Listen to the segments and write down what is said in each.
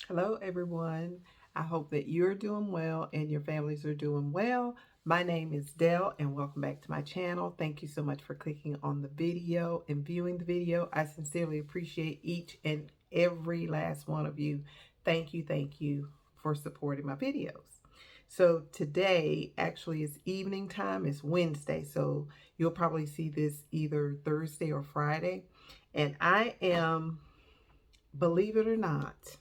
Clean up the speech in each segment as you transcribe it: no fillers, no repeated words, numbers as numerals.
Hello, everyone. I hope that you're doing well and your families are doing well. My name is Dell, and welcome back to my channel. Thank you so much for clicking on the video and viewing the video. I sincerely appreciate each and every last one of you. Thank you for supporting my videos. So today actually is evening time. It's Wednesday, so you'll probably see this either Thursday or Friday. And I am, believe it or not,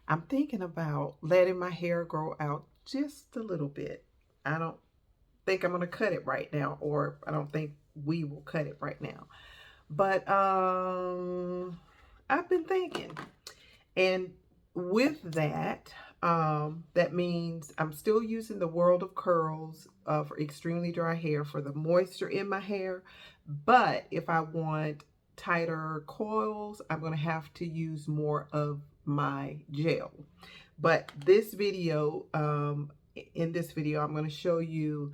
I'm thinking about letting my hair grow out just a little bit. I don't think I'm going to cut it right now, or I don't think we will cut it right now. But I've been thinking. And with that, that means I'm still using the World of Curls for extremely dry hair for the moisture in my hair. But if I want tighter coils, I'm going to have to use more of my gel. But this video, in this video, I'm going to show you,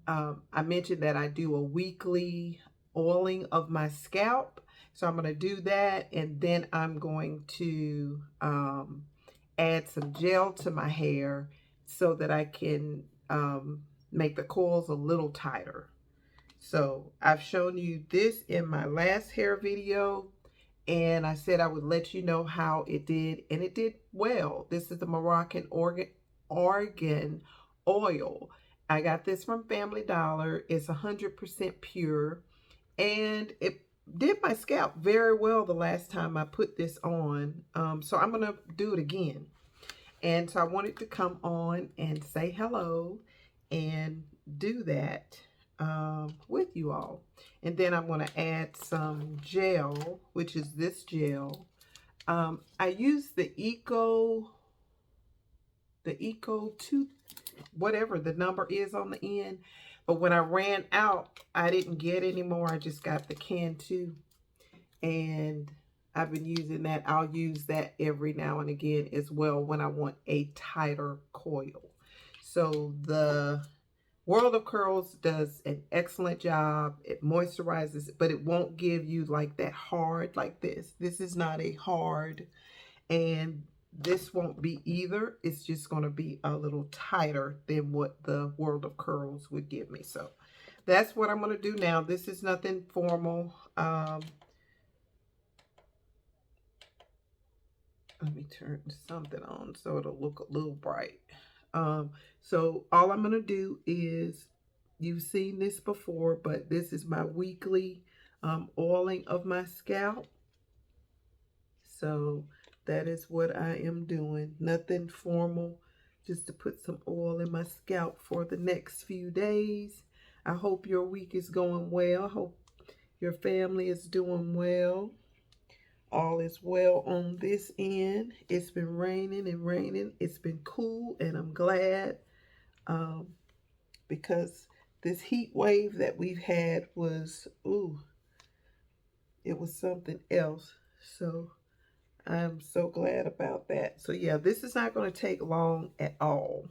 I mentioned that I do a weekly oiling of my scalp. So I'm going to do that, and then I'm going to add some gel to my hair so that I can make the coils a little tighter. So I've shown you this in my last hair video, and I said I would let you know how it did, and it did well. This is the Moroccan argan oil. I got this from Family Dollar. It's 100% pure, and it did my scalp very well the last time I put this on. So I'm going to do it again. And so I wanted to come on and say hello and do that with you all. And then I'm going to add some gel, which is this gel. I use the Eco 2, whatever the number is on the end. But when I ran out, I didn't get any more. I just got the Cantu. And I've been using that. I'll use that every now and again as well when I want a tighter coil. So the World of Curls does an excellent job. It moisturizes, but it won't give you like that hard like this. This is not a hard, and this won't be either. It's just going to be a little tighter than what the World of Curls would give me. So that's what I'm going to do now. This is nothing formal. Let me turn something on so it'll look a little bright. So all I'm going to do is, you've seen this before, but this is my weekly oiling of my scalp. So that is what I am doing. Nothing formal, just to put some oil in my scalp for the next few days. I hope your week is going well. I hope your family is doing well. All is well on this end. It's been raining and raining. It's been cool, and I'm glad because this heat wave that we've had was, ooh, it was something else. So I'm so glad about that. So yeah, this is not going to take long at all.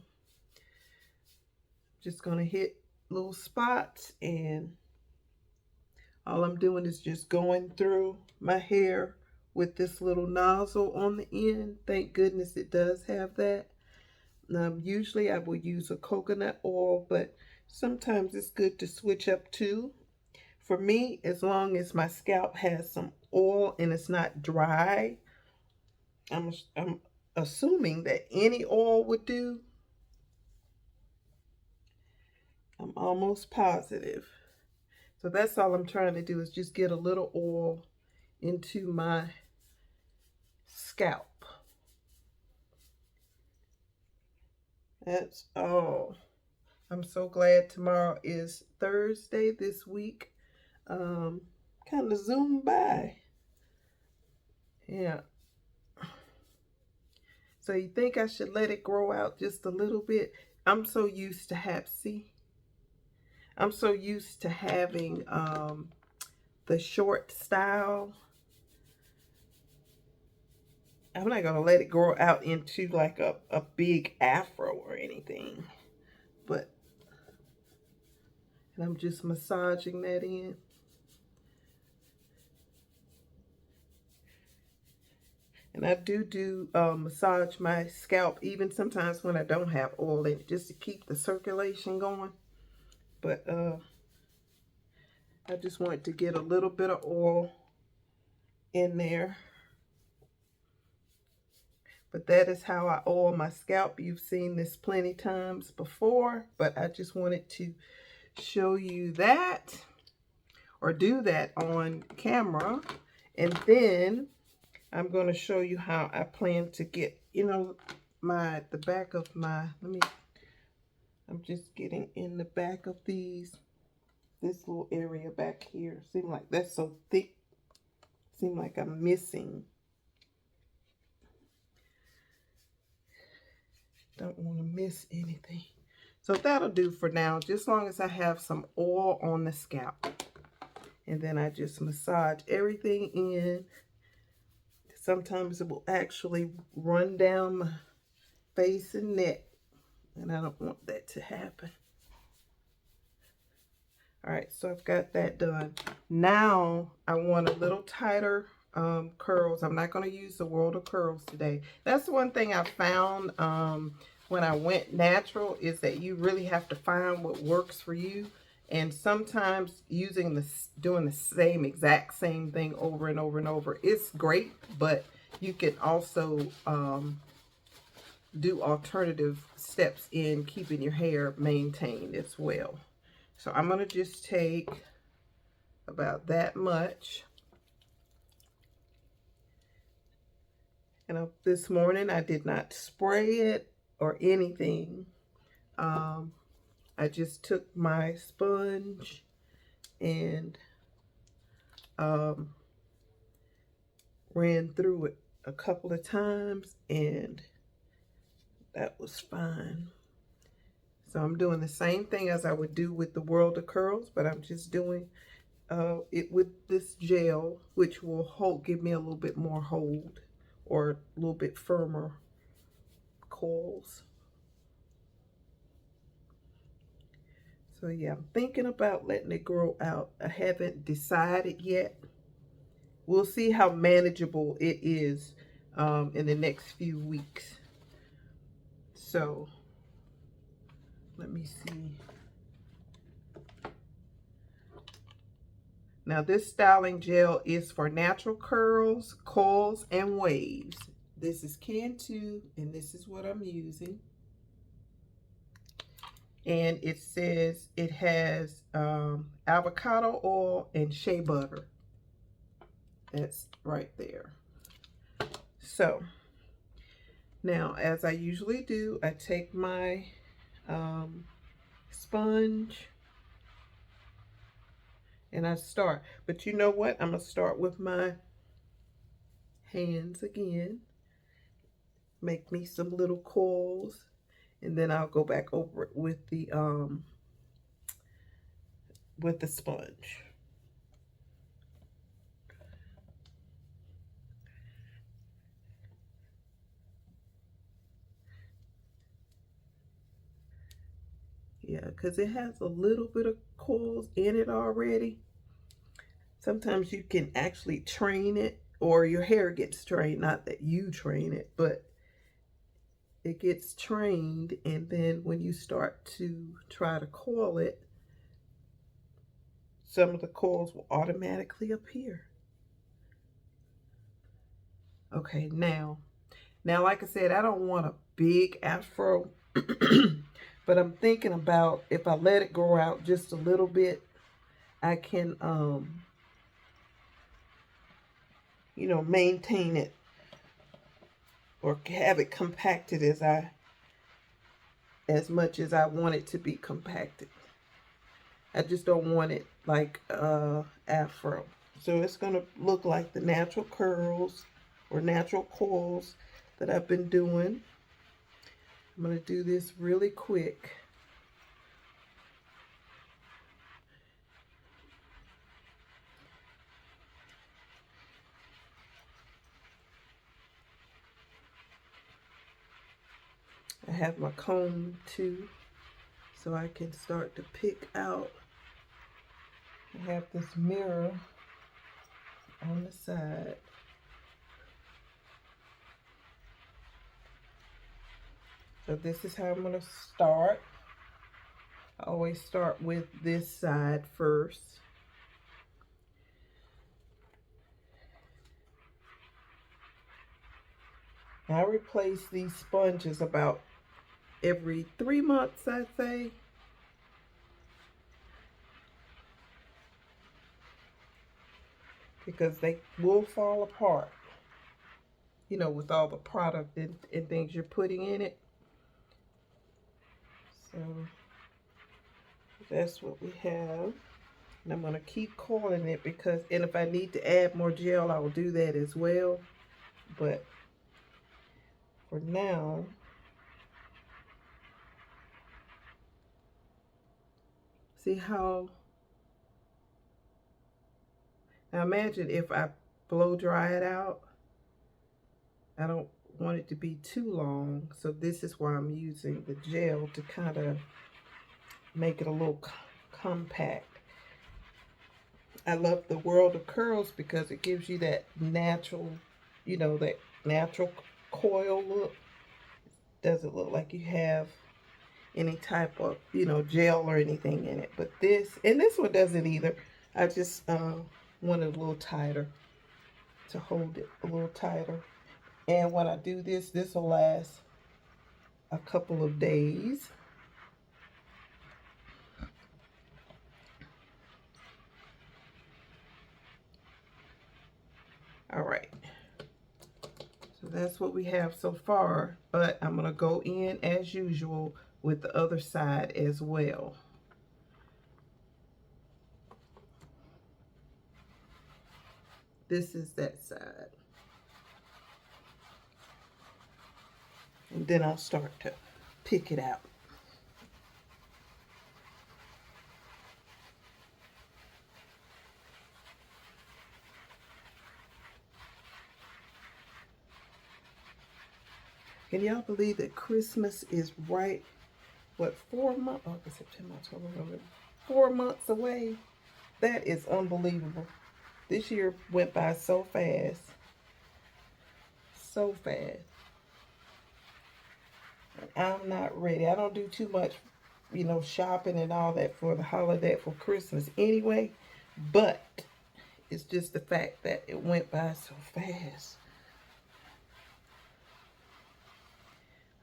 Just going to hit little spots, and all I'm doing is just going through my hair with this little nozzle on the end. Thank goodness it does have that. Usually I will use a coconut oil, but sometimes it's good to switch up too. For me, as long as my scalp has some oil and it's not dry, I'm assuming that any oil would do. I'm almost positive. So that's all I'm trying to do, is just get a little oil into my scalp. That's all. I'm so glad tomorrow is Thursday this week. Kind of zoomed by. Yeah. So you think I should let it grow out just a little bit? I'm so used to I'm so used to having the short style. I'm not going to let it grow out into like a big afro or anything. But I'm just massaging that in. And I do massage my scalp even sometimes when I don't have oil in it, just to keep the circulation going. But I just want to get a little bit of oil in there. But that is how I oil my scalp. You've seen this plenty times before, but I just wanted to show you that, or do that on camera. And then I'm going to show you how I plan to get, you know, the back of my, I'm just getting in the back of this little area back here. Seems like that's so thick. Seems like I'm missing. Don't want to miss anything. So that'll do for now, just as long as I have some oil on the scalp. And then I just massage everything in. Sometimes it will actually run down my face and neck, and I don't want that to happen. All right, so I've got that done. Now I want a little tighter curls. I'm not going to use the World of Curls today. That's one thing I found when I went natural, is that you really have to find what works for you. And sometimes doing the exact same thing over and over and over is great, but you can also do alternative steps in keeping your hair maintained as well. So I'm going to just take about that much. And this morning I did not spray it or anything. I just took my sponge and ran through it a couple of times, and that was fine. So I'm doing the same thing as I would do with the World of Curls, but I'm just doing it with this gel, which will give me a little bit more hold, or a little bit firmer coils. So yeah, I'm thinking about letting it grow out. I haven't decided yet. We'll see how manageable it is in the next few weeks. So let me see. Now this styling gel is for natural curls, coils, and waves. This is Cantu, and this is what I'm using. And it says it has avocado oil and shea butter. That's right there. So now, as I usually do, I take my sponge and I start. But you know what? I'm going to start with my hands again. Make me some little coils, and then I'll go back over it with the sponge. Yeah, because it has a little bit of coils in it already. Sometimes you can actually train it, or your hair gets trained. Not that you train it, but it gets trained, and then when you start to try to coil it, some of the coils will automatically appear. Okay, now like I said, I don't want a big afro, but I'm thinking about, if I let it grow out just a little bit, I can you know, maintain it, or have it compacted as much as I want it to be compacted. I just don't want it like afro. So it's going to look like the natural curls or natural coils that I've been doing. I'm going to do this really quick. I have my comb too, so I can start to pick out. I have this mirror on the side. So this is how I'm going to start. I always start with this side first. I replace these sponges about every 3 months, I'd say. Because they will fall apart, you know, with all the product and things you're putting in it. So that's what we have. And I'm going to keep coiling it because, and if I need to add more gel, I will do that as well. But for now, see how, now imagine if I blow dry it out, I don't want it to be too long. So this is why I'm using the gel to kind of make it a little compact. I love the World of Curls because it gives you that natural, you know, that natural coil look. Doesn't look like you have any type of, you know, gel or anything in it. But this, and this one doesn't either. I just want it a little tighter, to hold it a little tighter. And when I do this, this will last a couple of days. All right. So that's what we have so far, but I'm going to go in as usual with the other side as well. This is that side. And then I'll start to pick it out. Can y'all believe that Christmas is right, what, 4 months? August, September, October, November. 4 months away. That is unbelievable. This year went by so fast. So fast. I'm not ready. I don't do too much, you know, shopping and all that for the holiday, for Christmas anyway. But it's just the fact that it went by so fast.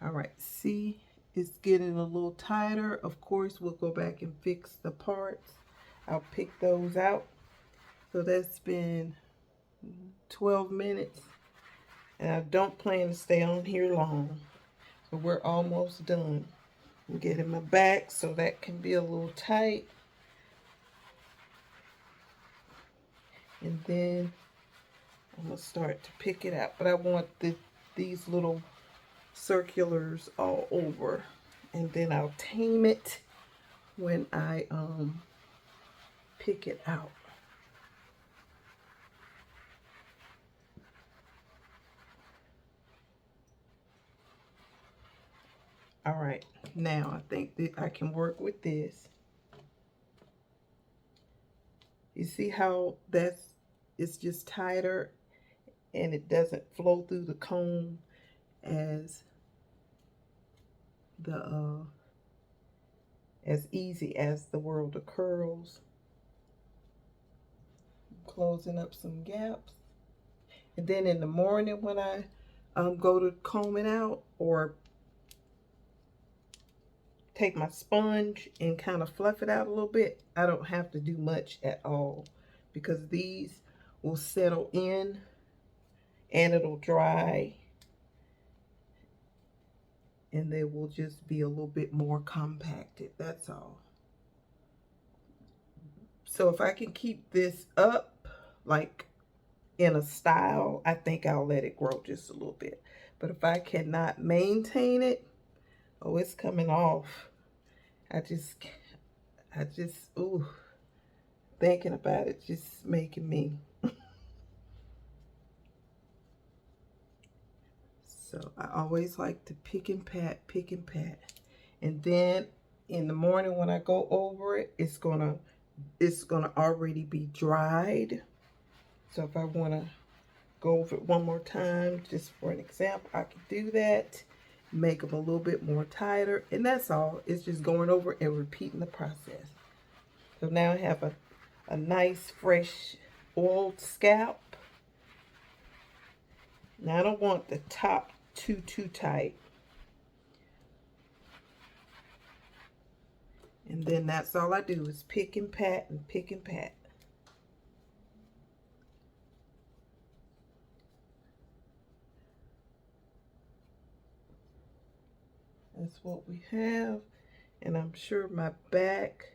All right, see, it's getting a little tighter. Of course, we'll go back and fix the parts. I'll pick those out. So that's been 12 minutes. And I don't plan to stay on here long. So we're almost done. I'm getting my back so that can be a little tight. And then I'm going to start to pick it out. But I want these little circulars all over. And then I'll tame it when I pick it out. All right, now I think that I can work with this. You see how it's just tighter and it doesn't flow through the comb as easy as the World of Curls. Closing up some gaps. And then in the morning when I go to comb it out or take my sponge and kind of fluff it out a little bit, I don't have to do much at all because these will settle in and it'll dry and they will just be a little bit more compacted. That's all. So if I can keep this up like in a style, I think I'll let it grow just a little bit. But if I cannot maintain it, oh, it's coming off. I just, ooh, thinking about it just making me. So I always like to pick and pat. And then in the morning when I go over it, it's gonna already be dried. So if I wanna go over it one more time, just for an example, I can do that. make them a little bit more tighter. And that's all. It's just going over and repeating the process. So now I have a nice, fresh, oiled scalp. Now I don't want the top too tight. And then that's all I do is pick and pat and pick and pat. That's what we have. And I'm sure my back,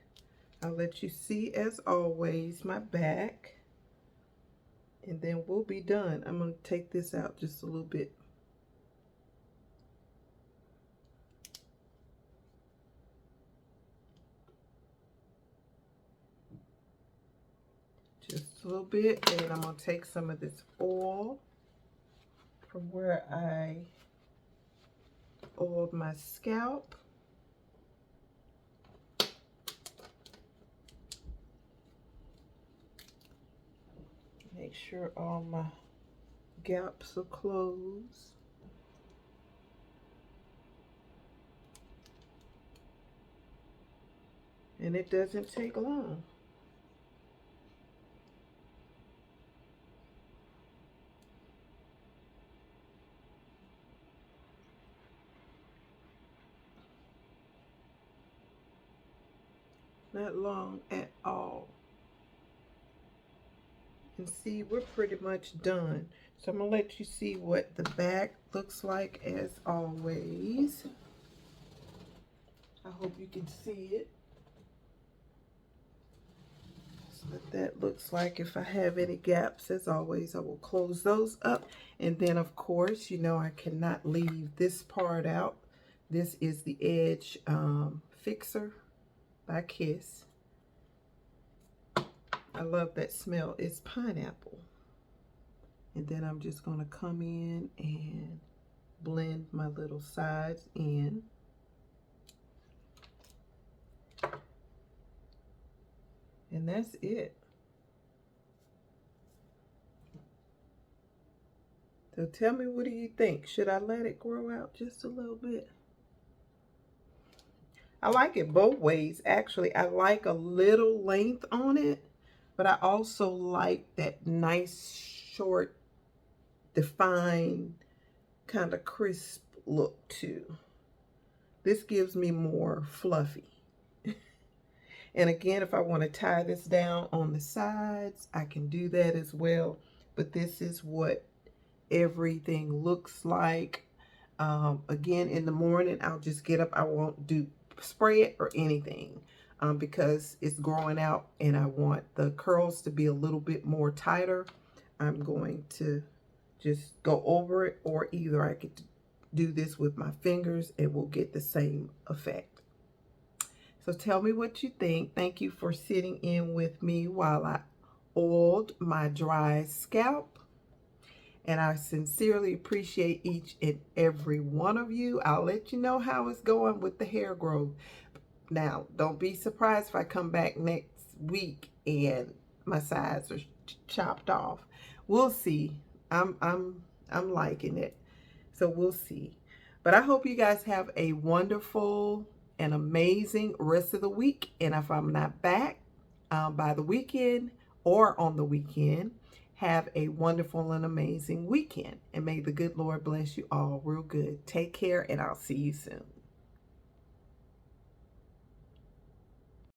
I'll let you see as always my back. And then we'll be done. I'm going to take this out just a little bit. Just a little bit. And I'm going to take some of this oil from where I oiled my scalp. Make sure all my gaps are closed. And it doesn't take long. Not long at all. And see, we're pretty much done. So I'm gonna let you see what the back looks like as always. I hope you can see it. That's what that looks like. If I have any gaps, as always, I will close those up. And then of course, you know, I cannot leave this part out. This is the Edge Fixer by Kiss. I love that smell. It's pineapple. And then I'm just going to come in and blend my little sides in. And that's it. So tell me, what do you think? Should I let it grow out just a little bit? I like it both ways. Actually, I like a little length on it, but I also like that nice, short, defined, kind of crisp look too. This gives me more fluffy. And again, if I want to tie this down on the sides, I can do that as well. But this is what everything looks like. Again, in the morning, I'll just get up. I won't do spray it or anything because it's growing out and I want the curls to be a little bit more tighter. I'm going to just go over it, or either I could do this with my fingers and we'll get the same effect. So tell me what you think. Thank you for sitting in with me while I oiled my dry scalp. And I sincerely appreciate each and every one of you. I'll let you know how it's going with the hair growth. Now, don't be surprised if I come back next week and my sides are chopped off. We'll see. I'm liking it. So we'll see. But I hope you guys have a wonderful and amazing rest of the week. And if I'm not back by the weekend or on the weekend, have a wonderful and amazing weekend. And may the good Lord bless you all real good. Take care, and I'll see you soon.